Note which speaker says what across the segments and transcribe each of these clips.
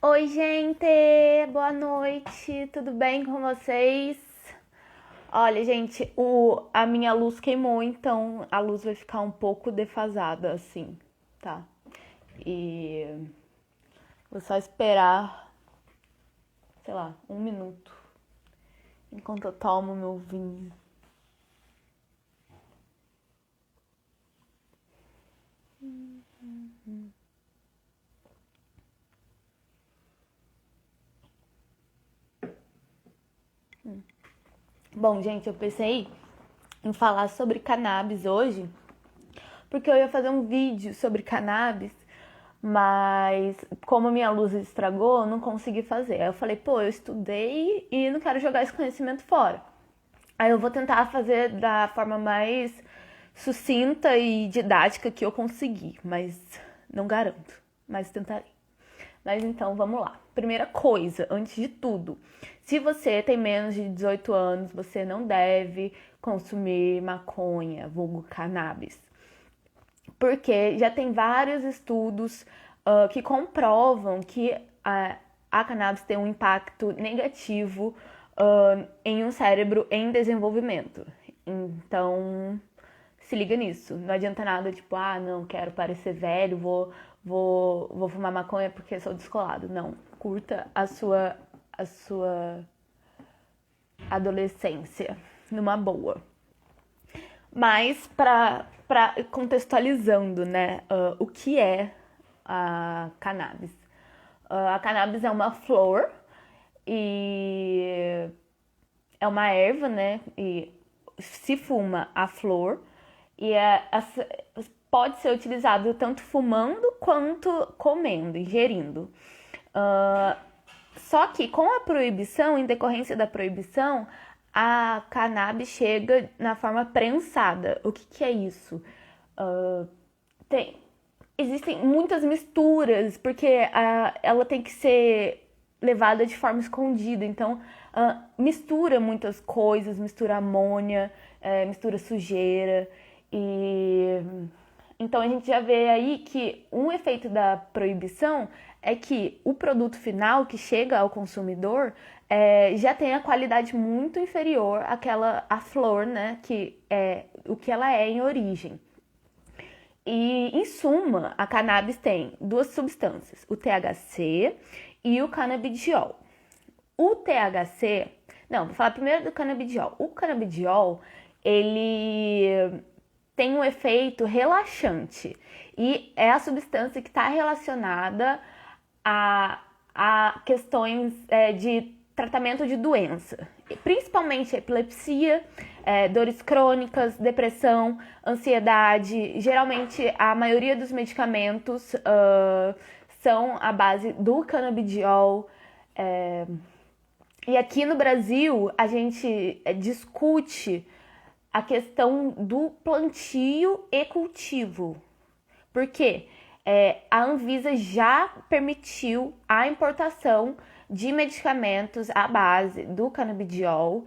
Speaker 1: Oi, gente! Boa noite! Tudo bem com vocês? Olha, gente, a minha luz queimou, então a luz vai ficar um pouco defasada, assim, tá? E vou só esperar, sei lá, um minuto, enquanto eu tomo meu vinho. Bom, gente, eu pensei em falar sobre cannabis hoje, porque eu ia fazer um vídeo sobre cannabis, mas como a minha luz estragou, eu não consegui fazer. Aí eu falei, pô, eu estudei e não quero jogar esse conhecimento fora. Aí eu vou tentar fazer da forma mais sucinta e didática que eu conseguir, mas não garanto, mas tentarei. Mas então, vamos lá. Primeira coisa, antes de tudo, se você tem menos de 18 anos, você não deve consumir maconha, vulgo cannabis. Porque já tem vários estudos que comprovam que a cannabis tem um impacto negativo em um cérebro em desenvolvimento. Então, se liga nisso. Não adianta nada, tipo, não quero parecer velho, vou fumar maconha porque sou descolado. Não, curta a sua adolescência numa boa. Mas para contextualizando, né, o que é a cannabis? A cannabis é uma flor e é uma erva, né? E se fuma a flor e pode ser utilizado tanto fumando quanto comendo, ingerindo. Só que com a proibição, em decorrência da proibição, a cannabis chega na forma prensada. O que é isso? Uh, tem, existem muitas misturas, porque ela tem que ser levada de forma escondida. Então, mistura muitas coisas, mistura amônia, mistura sujeira. E então a gente já vê aí que um efeito da proibição é que o produto final que chega ao consumidor já tem a qualidade muito inferior àquela à flor, né? Que é o que ela é em origem. E, em suma, a cannabis tem duas substâncias, o THC e o canabidiol. O THC... Não, vou falar primeiro do canabidiol. O canabidiol, ele tem um efeito relaxante e é a substância que está relacionada a questões de tratamento de doença, principalmente epilepsia, dores crônicas, depressão, ansiedade. Geralmente, a maioria dos medicamentos são à base do canabidiol. E aqui no Brasil, a gente discute a questão do plantio e cultivo. Por quê? A Anvisa já permitiu a importação de medicamentos à base do canabidiol,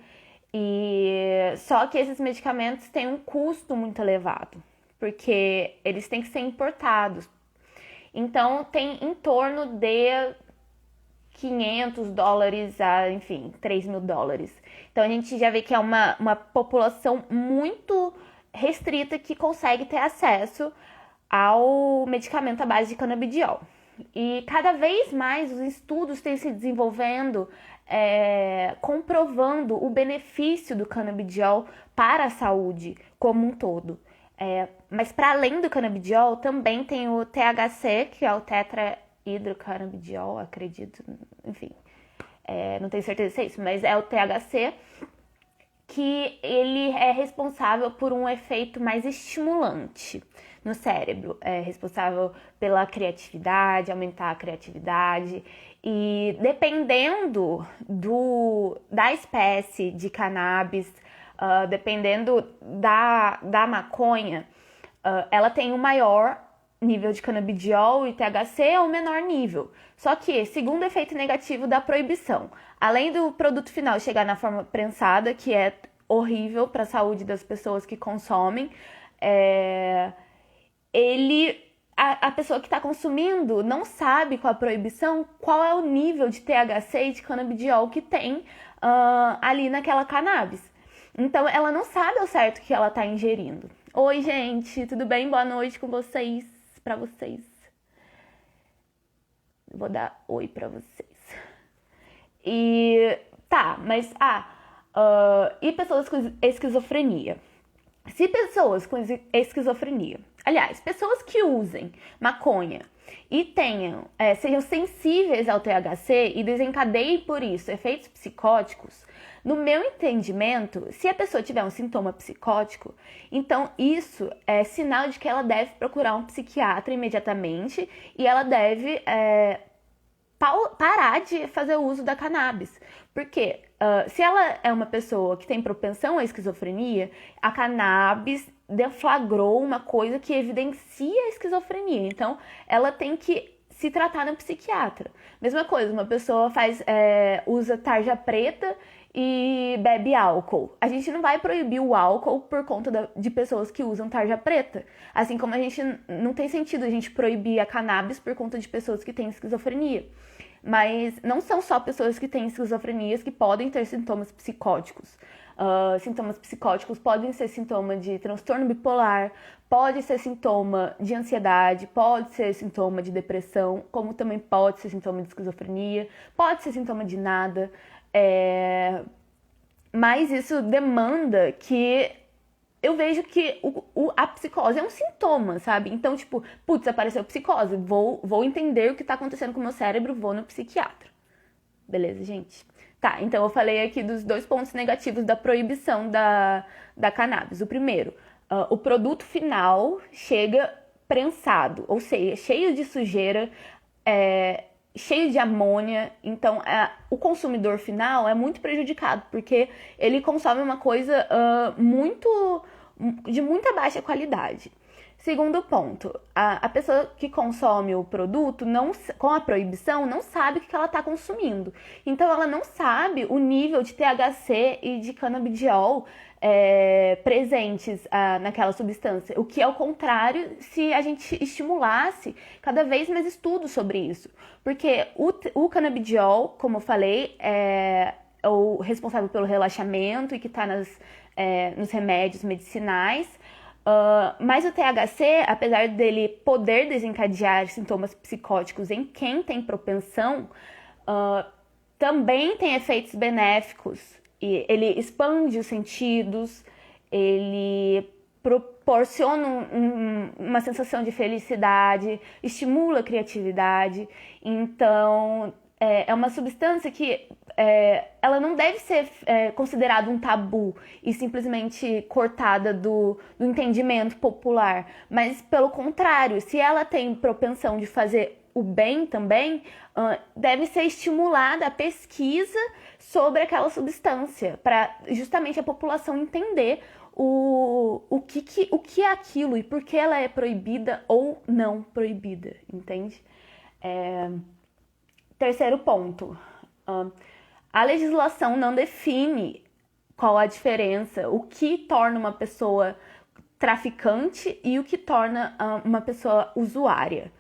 Speaker 1: e só que esses medicamentos têm um custo muito elevado, porque eles têm que ser importados. Então tem em torno de US$ 500 a, enfim, US$ 3.000. Então a gente já vê que é uma população muito restrita que consegue ter acesso ao medicamento à base de canabidiol. E cada vez mais os estudos têm se desenvolvendo, comprovando o benefício do canabidiol para a saúde como um todo. Mas para além do canabidiol, também tem o THC, que é o tetrahidrocanabidiol, acredito, enfim, não tenho certeza se é isso, mas é o THC, que ele é responsável por um efeito mais estimulante no cérebro, é responsável pela criatividade, aumentar a criatividade. E dependendo da espécie de cannabis, dependendo da maconha, ela tem um maior nível de canabidiol e THC ou menor nível. Só que, segundo efeito negativo da proibição, além do produto final chegar na forma prensada, que é horrível para a saúde das pessoas que consomem, ele a pessoa que está consumindo não sabe com a proibição qual é o nível de THC e de canabidiol que tem ali naquela cannabis. Então ela não sabe ao certo o que ela está ingerindo. Oi, gente, tudo bem? Boa noite com vocês, para vocês. Vou dar oi para vocês. E tá, mas e pessoas com esquizofrenia? Se pessoas com esquizofrenia, aliás, pessoas que usem maconha e sejam sensíveis ao THC e desencadeiem por isso efeitos psicóticos, no meu entendimento, se a pessoa tiver um sintoma psicótico, então isso é sinal de que ela deve procurar um psiquiatra imediatamente e ela deve parar de fazer o uso da cannabis. Porque se ela é uma pessoa que tem propensão à esquizofrenia, a cannabis deflagrou uma coisa que evidencia a esquizofrenia. Então, ela tem que se tratar no psiquiatra. Mesma coisa, uma pessoa usa tarja preta e bebe álcool. A gente não vai proibir o álcool por conta de pessoas que usam tarja preta. Assim como a gente não tem sentido a gente proibir a cannabis por conta de pessoas que têm esquizofrenia. Mas não são só pessoas que têm esquizofrenias que podem ter sintomas psicóticos. Sintomas psicóticos podem ser sintoma de transtorno bipolar, pode ser sintoma de ansiedade, pode ser sintoma de depressão, como também pode ser sintoma de esquizofrenia, pode ser sintoma de nada. Mas isso demanda que eu vejo que a psicose é um sintoma, sabe? Então, tipo, putz, apareceu psicose, vou entender o que tá acontecendo com o meu cérebro, vou no psiquiatra. Beleza, gente? Tá, então eu falei aqui dos 2 pontos negativos da proibição da cannabis. O primeiro, o produto final chega prensado, ou seja, cheio de sujeira, cheio de amônia, então o consumidor final é muito prejudicado, porque ele consome uma coisa de muita baixa qualidade. Segundo ponto, a pessoa que consome o produto, com a proibição, não sabe o que ela está consumindo. Então, ela não sabe o nível de THC e de canabidiol presentes naquela substância. O que é o contrário se a gente estimulasse cada vez mais estudos sobre isso. Porque o canabidiol, como eu falei, é o responsável pelo relaxamento e que está nos remédios medicinais. Mas o THC, apesar dele poder desencadear sintomas psicóticos em quem tem propensão, também tem efeitos benéficos. E ele expande os sentidos, ele proporciona uma sensação de felicidade, estimula a criatividade. Então, é uma substância que ela não deve ser considerada um tabu e simplesmente cortada do entendimento popular, mas pelo contrário, se ela tem propensão de fazer o bem também, deve ser estimulada a pesquisa sobre aquela substância, para justamente a população entender o que é aquilo e por que ela é proibida ou não proibida, entende? Terceiro ponto. A legislação não define qual a diferença, o que torna uma pessoa traficante e o que torna uma pessoa usuária.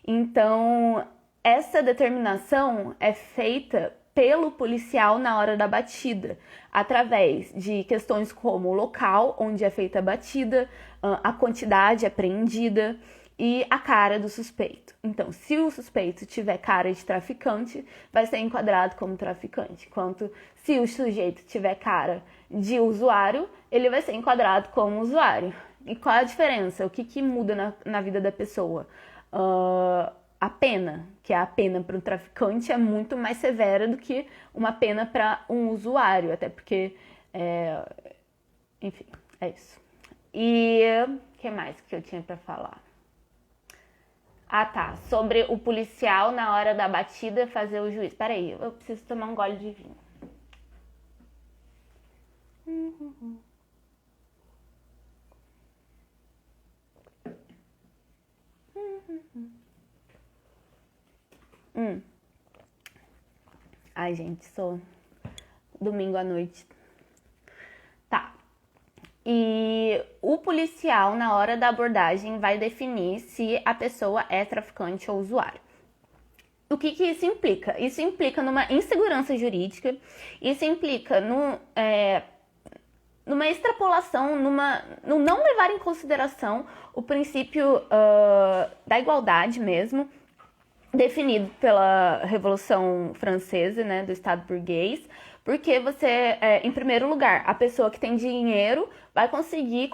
Speaker 1: Então, essa determinação é feita pelo policial na hora da batida, através de questões como o local onde é feita a batida, a quantidade apreendida e a cara do suspeito. Então, se o suspeito tiver cara de traficante, vai ser enquadrado como traficante. Enquanto se o sujeito tiver cara de usuário, ele vai ser enquadrado como usuário. E qual é a diferença? O que muda na vida da pessoa? A pena, que a pena para um traficante é muito mais severa do que uma pena para um usuário, até porque, enfim, é isso. E o que mais que eu tinha para falar? Ah, tá. Sobre o policial na hora da batida fazer o juiz. Peraí, eu preciso tomar um gole de vinho. Ai, gente, sou domingo à noite. Tá. E o policial, na hora da abordagem, vai definir se a pessoa é traficante ou usuário. O que isso implica? Isso implica numa insegurança jurídica, isso implica numa extrapolação, no não levar em consideração o princípio da igualdade mesmo, definido pela Revolução Francesa, né, do Estado burguês, porque você, em primeiro lugar, a pessoa que tem dinheiro vai conseguir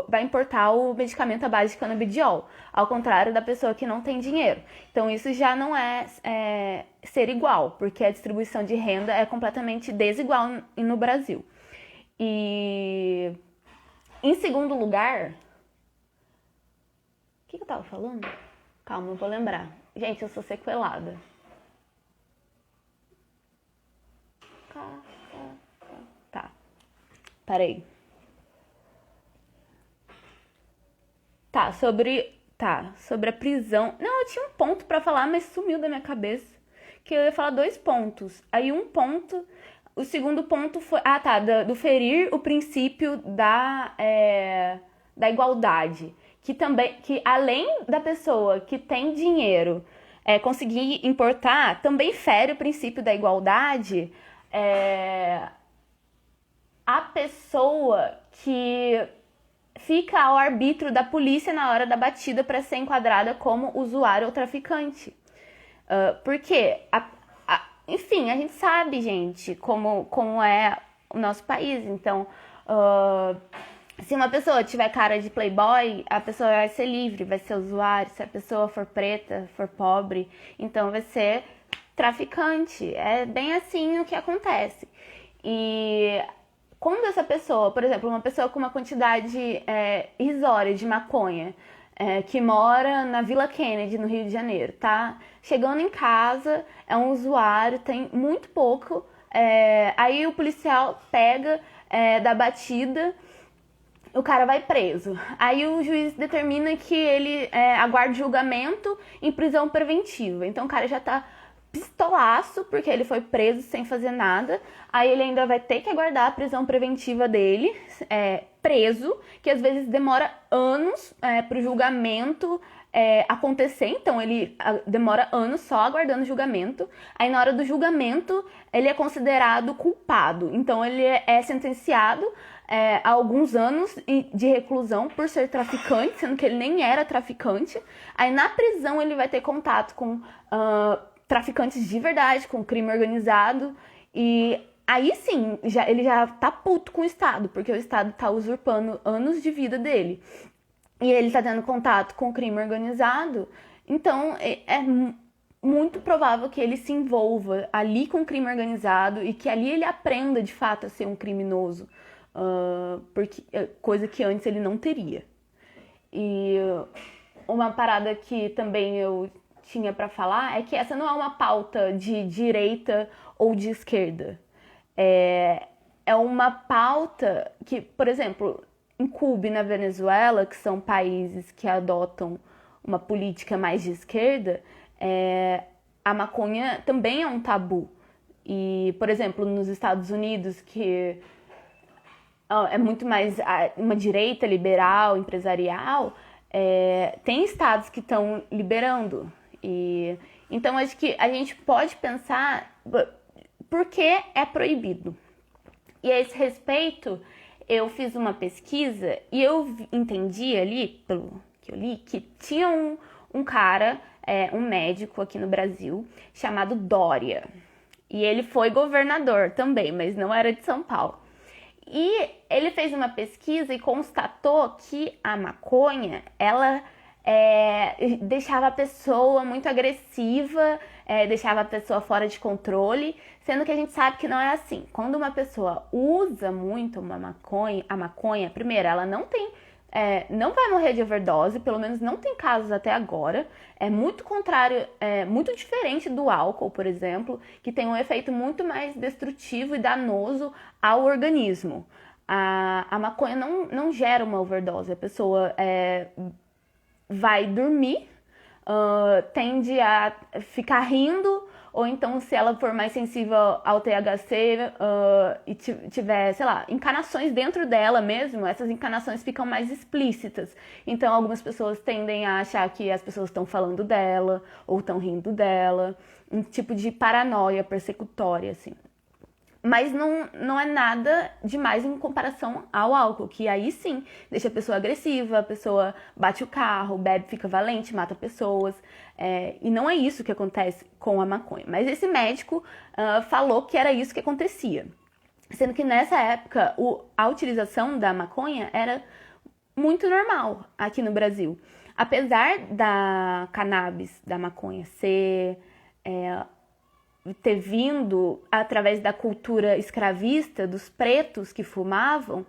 Speaker 1: vai importar o medicamento à base de canabidiol, ao contrário da pessoa que não tem dinheiro. Então isso já não é ser igual, porque a distribuição de renda é completamente desigual no Brasil. E em segundo lugar, o que eu tava falando? Calma, eu vou lembrar. Gente, eu sou sequelada. Tá, parei. Sobre a prisão. Não, eu tinha um ponto pra falar, mas sumiu da minha cabeça. Que eu ia falar 2 pontos. Aí um ponto. O segundo ponto foi. Do ferir o princípio da igualdade. Que além da pessoa que tem dinheiro conseguir importar, também fere o princípio da igualdade a pessoa que fica ao arbítrio da polícia na hora da batida para ser enquadrada como usuário ou traficante. Porque, enfim, a gente sabe, gente, como é o nosso país. Então, se uma pessoa tiver cara de playboy, a pessoa vai ser livre, vai ser usuário. Se a pessoa for preta, for pobre, então vai ser traficante. É bem assim o que acontece. E quando essa pessoa, por exemplo, uma pessoa com uma quantidade irrisória de maconha, que mora na Vila Kennedy, no Rio de Janeiro, tá? Chegando em casa, é um usuário, tem muito pouco, aí o policial pega da batida, o cara vai preso. Aí o juiz determina que ele aguarde julgamento em prisão preventiva. Então o cara já tá pistolaço, porque ele foi preso sem fazer nada. Aí ele ainda vai ter que aguardar a prisão preventiva dele, preso, que às vezes demora anos pro julgamento acontecer. Então ele demora anos só aguardando o julgamento. Aí na hora do julgamento ele é considerado culpado. Então ele é sentenciado a alguns anos de reclusão por ser traficante, sendo que ele nem era traficante. Aí na prisão ele vai ter contato com traficantes de verdade, com crime organizado, e aí sim, ele já tá puto com o Estado, porque o Estado tá usurpando anos de vida dele. E ele tá tendo contato com o crime organizado, então é muito provável que ele se envolva ali com o crime organizado e que ali ele aprenda de fato a ser um criminoso, porque, coisa que antes ele não teria. E uma parada que também eu tinha para falar é que essa não é uma pauta de direita ou de esquerda. É uma pauta que, por exemplo, em Cuba e na Venezuela, que são países que adotam uma política mais de esquerda, a maconha também é um tabu. E, por exemplo, nos Estados Unidos, que é muito mais uma direita liberal, empresarial, tem estados que estão liberando. Então, acho que a gente pode pensar por que é proibido. E a esse respeito, eu fiz uma pesquisa e eu entendi ali, pelo que eu li, que tinha um cara, um médico aqui no Brasil, chamado Dória. E ele foi governador também, mas não era de São Paulo. E ele fez uma pesquisa e constatou que a maconha, ela deixava a pessoa muito agressiva, deixava a pessoa fora de controle, sendo que a gente sabe que não é assim. Quando uma pessoa usa muito a maconha, primeiro, ela não vai morrer de overdose, pelo menos não tem casos até agora. É muito contrário, muito diferente do álcool, por exemplo, que tem um efeito muito mais destrutivo e danoso ao organismo. A maconha não gera uma overdose, a pessoa vai dormir, tende a ficar rindo ou então se ela for mais sensível ao THC e tiver, sei lá, encanações dentro dela mesmo, essas encanações ficam mais explícitas. Então algumas pessoas tendem a achar que as pessoas estão falando dela ou estão rindo dela, um tipo de paranoia persecutória, assim. Mas não é nada demais em comparação ao álcool, que aí sim deixa a pessoa agressiva, a pessoa bate o carro, bebe, fica valente, mata pessoas. E não é isso que acontece com a maconha. Mas esse médico falou que era isso que acontecia. Sendo que nessa época a utilização da maconha era muito normal aqui no Brasil. Apesar da cannabis, da maconha, ter vindo através da cultura escravista, dos pretos que fumavam,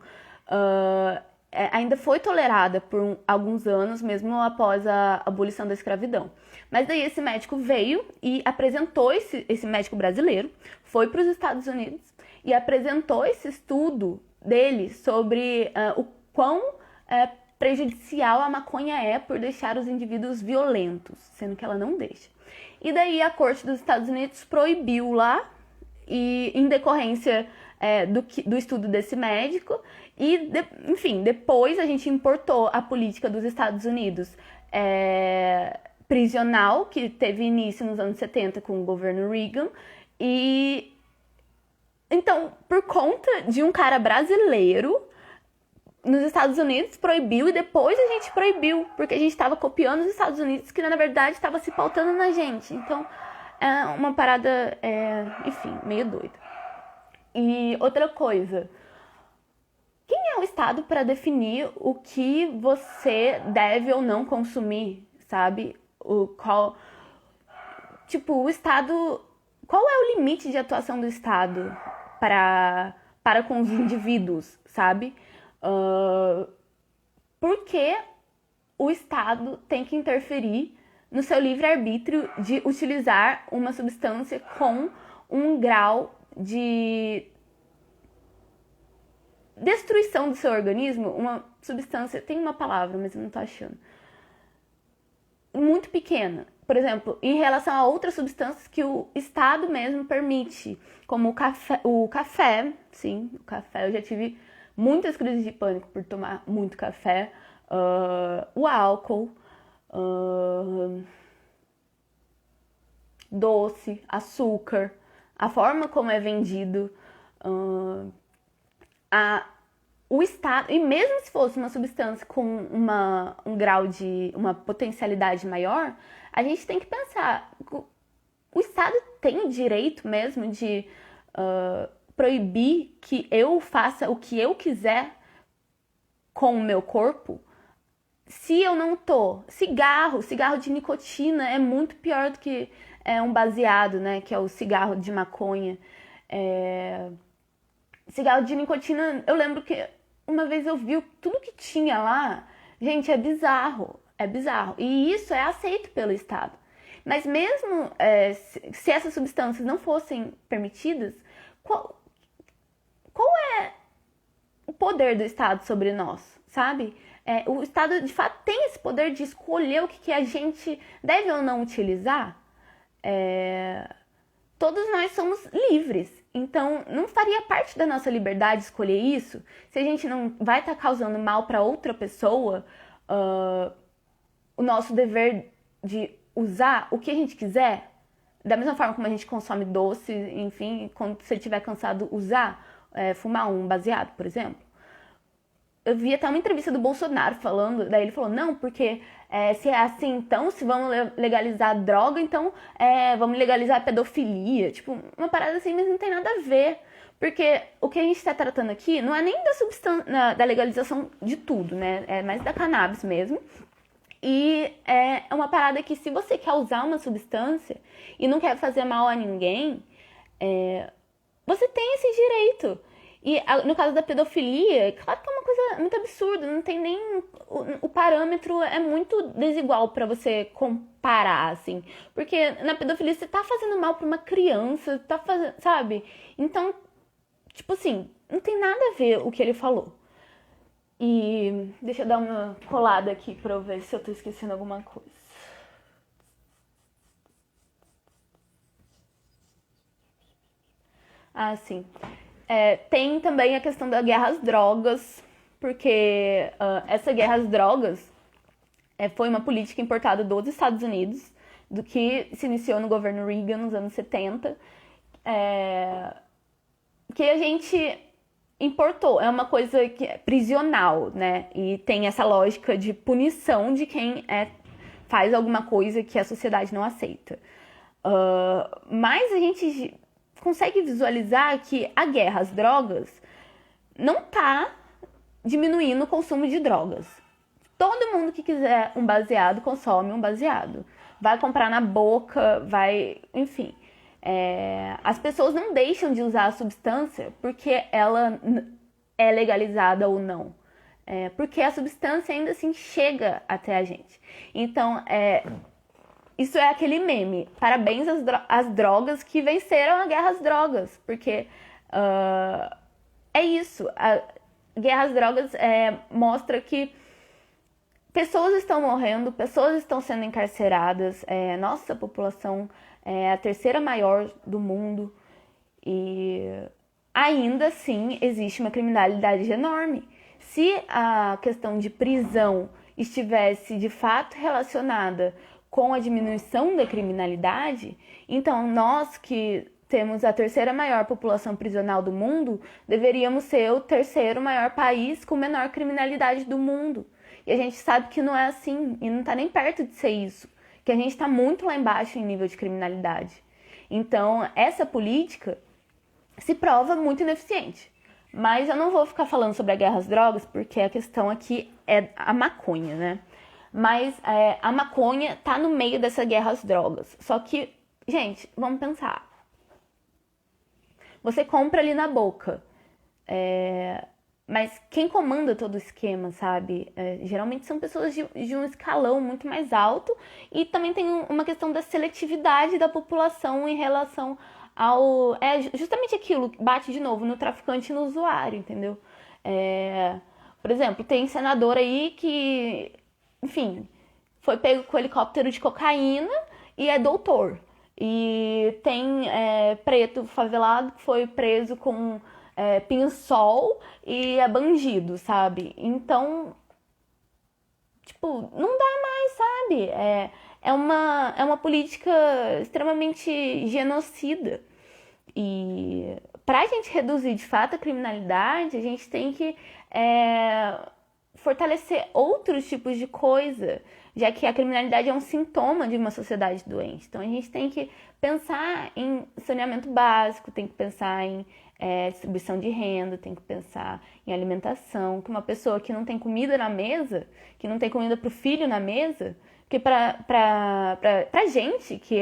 Speaker 1: ainda foi tolerada por alguns anos, mesmo após a abolição da escravidão. Mas daí esse médico veio e apresentou, esse médico brasileiro, foi para os Estados Unidos e apresentou esse estudo dele sobre o quão prejudicial a maconha é por deixar os indivíduos violentos, sendo que ela não deixa. E daí a corte dos Estados Unidos proibiu lá, e em decorrência do estudo desse médico, enfim, depois a gente importou a política dos Estados Unidos prisional, que teve início nos anos 70 com o governo Reagan, e então, por conta de um cara brasileiro, nos Estados Unidos proibiu e depois a gente proibiu, porque a gente estava copiando os Estados Unidos, que na verdade estava se pautando na gente. Então, é uma parada, enfim, meio doida. E outra coisa, quem é o Estado para definir o que você deve ou não consumir, sabe? O Estado, qual é o limite de atuação do Estado para com os indivíduos, sabe? Porque o Estado tem que interferir no seu livre-arbítrio de utilizar uma substância com um grau de destruição do seu organismo, uma substância, tem uma palavra, mas eu não tô achando, muito pequena. Por exemplo, em relação a outras substâncias que o Estado mesmo permite, como o café, sim, o café, eu já tive muitas crises de pânico por tomar muito café, o álcool, doce, açúcar, a forma como é vendido, o Estado, e mesmo se fosse uma substância com um grau de uma potencialidade maior, a gente tem que pensar, o Estado tem o direito mesmo de proibir que eu faça o que eu quiser com o meu corpo, se eu não tô. Cigarro de nicotina é muito pior do que um baseado, né? Que é o cigarro de maconha. Cigarro de nicotina, eu lembro que uma vez eu vi tudo que tinha lá. Gente, é bizarro. É bizarro. E isso é aceito pelo Estado. Mas mesmo se essas substâncias não fossem permitidas, qual é o poder do Estado sobre nós, sabe? O Estado, de fato, tem esse poder de escolher o que a gente deve ou não utilizar. Todos nós somos livres. Então, não faria parte da nossa liberdade escolher isso? Se a gente não vai estar causando mal para outra pessoa, o nosso dever de usar o que a gente quiser, da mesma forma como a gente consome doce, enfim, quando você estiver cansado, usar, fumar um baseado, por exemplo. Eu vi até uma entrevista do Bolsonaro falando, daí ele falou, não, porque se é assim, então, se vamos legalizar droga, então vamos legalizar a pedofilia. Tipo, uma parada assim, mas não tem nada a ver. Porque o que a gente está tratando aqui não é nem da substância, da legalização de tudo, né? É mais da cannabis mesmo. E é uma parada que se você quer usar uma substância e não quer fazer mal a ninguém, você tem esse direito. E no caso da pedofilia, claro que é uma coisa muito absurda, não tem nem... O parâmetro é muito desigual pra você comparar, assim. Porque na pedofilia você tá fazendo mal pra uma criança, tá fazendo, sabe? Então, tipo assim, não tem nada a ver o que ele falou. E deixa eu dar uma colada aqui pra eu ver se eu tô esquecendo alguma coisa. Ah, sim. Tem também a questão da guerra às drogas, porque essa guerra às drogas foi uma política importada dos Estados Unidos, do que se iniciou no governo Reagan nos anos 70, que a gente importou. É uma coisa que é prisional, né? E tem essa lógica de punição de quem faz alguma coisa que a sociedade não aceita. Mas a gente consegue visualizar que a guerra às drogas não está diminuindo o consumo de drogas. Todo mundo que quiser um baseado consome um baseado. Vai comprar na boca, enfim. As pessoas não deixam de usar a substância porque ela é legalizada ou não. Porque a substância ainda assim chega até a gente. Então, isso é aquele meme. Parabéns às drogas que venceram a guerra às drogas. Porque é isso. A guerra às drogas mostra que pessoas estão morrendo, pessoas estão sendo encarceradas. Nossa população é a terceira maior do mundo. E ainda assim existe uma criminalidade enorme. Se a questão de prisão estivesse de fato relacionada com a diminuição da criminalidade, então nós que temos a terceira maior população prisional do mundo, deveríamos ser o terceiro maior país com menor criminalidade do mundo. E a gente sabe que não é assim, e não está nem perto de ser isso, que a gente está muito lá embaixo em nível de criminalidade. Então, essa política se prova muito ineficiente. Mas eu não vou ficar falando sobre a guerra às drogas, porque a questão aqui é a maconha, né? Mas a maconha tá no meio dessa guerra às drogas. Só que, gente, vamos pensar. Você compra ali na boca. Mas quem comanda todo o esquema, sabe? Geralmente são pessoas de um escalão muito mais alto. E também tem uma questão da seletividade da população em relação ao... justamente aquilo que bate de novo no traficante e no usuário, entendeu? Por exemplo, tem senador aí que, enfim, foi pego com helicóptero de cocaína e é doutor. E tem preto favelado que foi preso com pinho-sol e é bandido, sabe? Então, tipo, não dá mais, sabe? É uma política extremamente genocida. E pra gente reduzir de fato a criminalidade, a gente tem que fortalecer outros tipos de coisa, já que a criminalidade é um sintoma de uma sociedade doente. Então a gente tem que pensar em saneamento básico, tem que pensar em distribuição de renda, tem que pensar em alimentação, que uma pessoa que não tem comida na mesa, que não tem comida pro filho na mesa, que pra gente que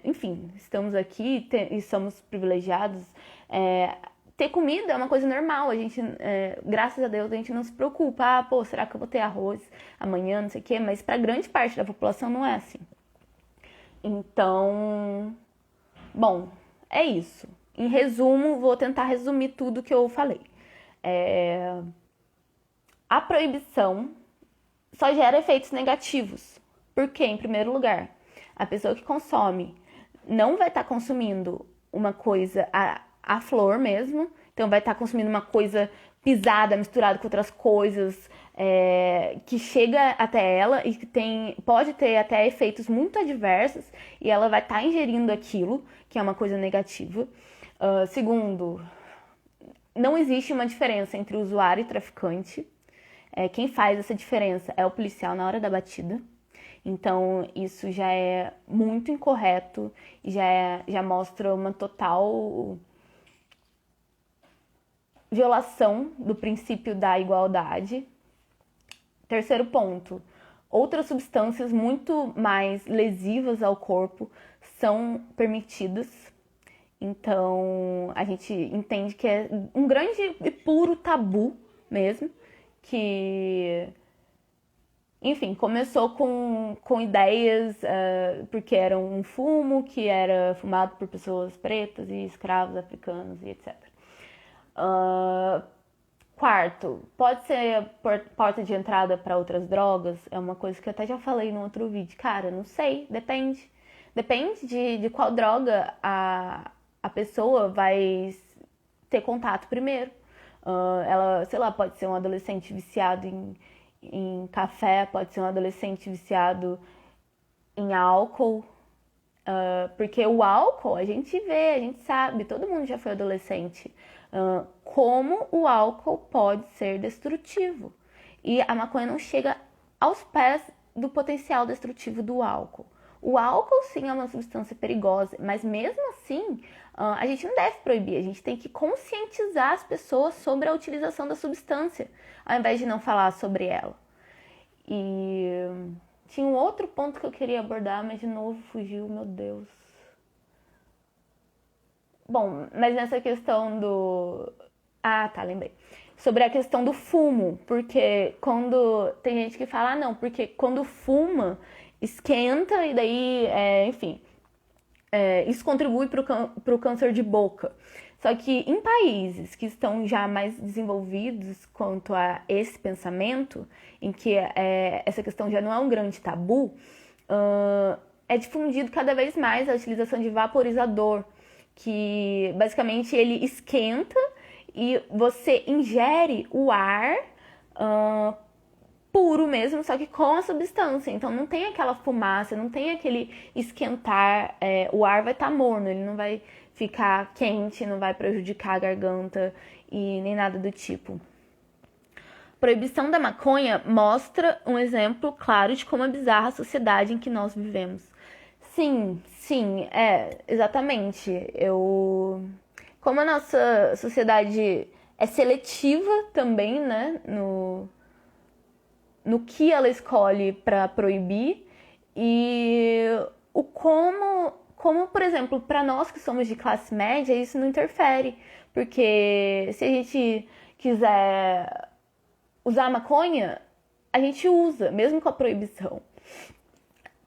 Speaker 1: enfim, estamos aqui e somos privilegiados, ter comida é uma coisa normal, a gente, graças a Deus, a gente não se preocupa, será que eu vou ter arroz amanhã, não sei o quê, mas pra grande parte da população não é assim. Então, bom, é isso. Em resumo, vou tentar resumir tudo que eu falei. A proibição só gera efeitos negativos. Porque, em primeiro lugar, a pessoa que consome não vai estar consumindo uma coisa a flor mesmo, então vai estar consumindo uma coisa pisada, misturada com outras coisas, que chega até ela e que pode ter até efeitos muito adversos, e ela vai estar ingerindo aquilo, que é uma coisa negativa. Segundo, não existe uma diferença entre usuário e traficante. Quem faz essa diferença é o policial na hora da batida. Então, isso já é muito incorreto e já mostra uma total violação do princípio da igualdade. Terceiro ponto, outras substâncias muito mais lesivas ao corpo são permitidas. Então, a gente entende que é um grande e puro tabu mesmo, que, enfim, começou com ideias, porque era um fumo que era fumado por pessoas pretas e escravos africanos e etc. Quarto, pode ser porta de entrada para outras drogas? É uma coisa que eu até já falei no outro vídeo. Cara, não sei, depende. Depende de qual droga a a pessoa vai ter contato primeiro. Ela, sei lá, pode ser um adolescente viciado em café, pode ser um adolescente viciado em álcool, porque o álcool a gente vê, a gente sabe, todo mundo já foi adolescente, como o álcool pode ser destrutivo. E a maconha não chega aos pés do potencial destrutivo do álcool. O álcool sim é uma substância perigosa, mas mesmo assim a gente não deve proibir, a gente tem que conscientizar as pessoas sobre a utilização da substância, ao invés de não falar sobre ela. E tinha um outro ponto que eu queria abordar, mas de novo fugiu, meu Deus. Bom, mas nessa questão do... Ah, tá, lembrei. Sobre a questão do fumo, porque quando tem gente que fala, não, porque quando fuma, esquenta e daí, enfim, isso contribui para o câncer de boca. Só que em países que estão já mais desenvolvidos quanto a esse pensamento, em que essa questão já não é um grande tabu, é difundido cada vez mais a utilização de vaporizador, que basicamente ele esquenta e você ingere o ar puro mesmo, só que com a substância. Então não tem aquela fumaça, não tem aquele esquentar, o ar vai estar morno, ele não vai ficar quente, não vai prejudicar a garganta e nem nada do tipo. Proibição da maconha mostra um exemplo claro de como é bizarra a sociedade em que nós vivemos. Sim, exatamente. Como a nossa sociedade é seletiva também, né, no que ela escolhe para proibir e como, por exemplo, para nós que somos de classe média, isso não interfere, porque se a gente quiser usar maconha, a gente usa, mesmo com a proibição.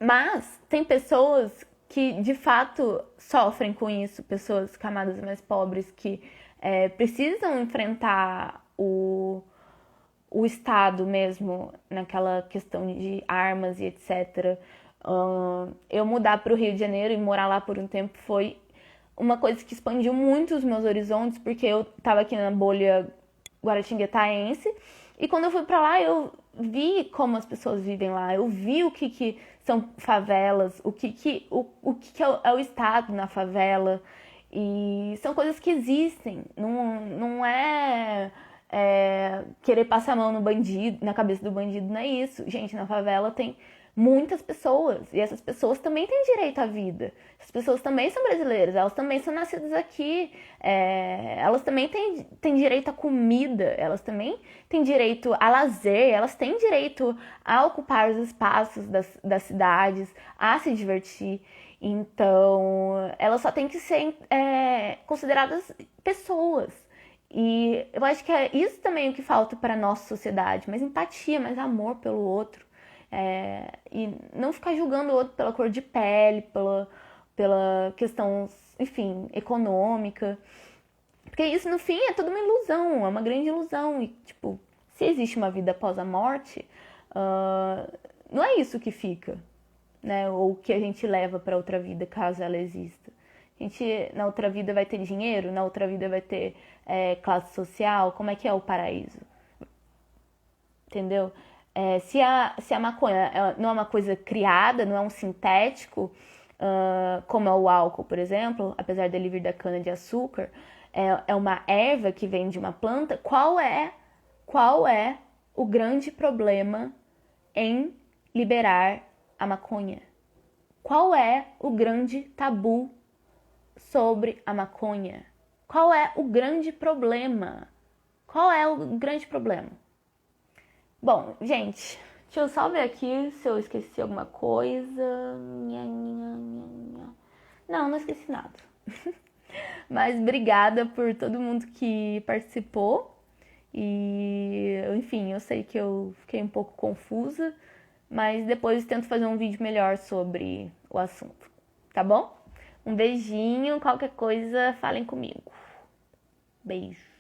Speaker 1: Mas tem pessoas que de fato sofrem com isso, pessoas camadas mais pobres que precisam enfrentar o Estado mesmo naquela questão de armas e etc. Eu mudar para o Rio de Janeiro e morar lá por um tempo foi uma coisa que expandiu muito os meus horizontes, porque eu estava aqui na bolha guaratinguetaense e quando eu fui para lá eu vi como as pessoas vivem lá, eu vi o que são favelas, o que é o Estado na favela, e são coisas que existem, não é querer passar a mão no bandido, na cabeça do bandido, não é isso. Gente, na favela tem muitas pessoas e essas pessoas também têm direito à vida. Essas pessoas também são brasileiras, elas também são nascidas aqui, elas também têm direito à comida, elas também têm direito a lazer, elas têm direito a ocupar os espaços das cidades, a se divertir. Então, elas só têm que ser consideradas pessoas. E eu acho que é isso também o que falta para a nossa sociedade, mais empatia, mais amor pelo outro. E não ficar julgando o outro pela cor de pele, pela questão, enfim, econômica. Porque isso, no fim, é toda uma ilusão, é uma grande ilusão. E, tipo, se existe uma vida após a morte, não é isso que fica, né? Ou que a gente leva para outra vida, caso ela exista. A gente, na outra vida, vai ter dinheiro, na outra vida vai ter classe social, como é que é o paraíso? Entendeu? Se a maconha não é uma coisa criada, não é um sintético, como é o álcool, por exemplo, apesar dele vir da cana-de-açúcar, é uma erva que vem de uma planta, qual é o grande problema em liberar a maconha? Qual é o grande tabu sobre a maconha? Qual é o grande problema? Qual é o grande problema? Bom, gente, deixa eu só ver aqui se eu esqueci alguma coisa. Não esqueci nada. Mas obrigada por todo mundo que participou. E, enfim, eu sei que eu fiquei um pouco confusa, mas depois tento fazer um vídeo melhor sobre o assunto, tá bom? Um beijinho, qualquer coisa, falem comigo. Beijo.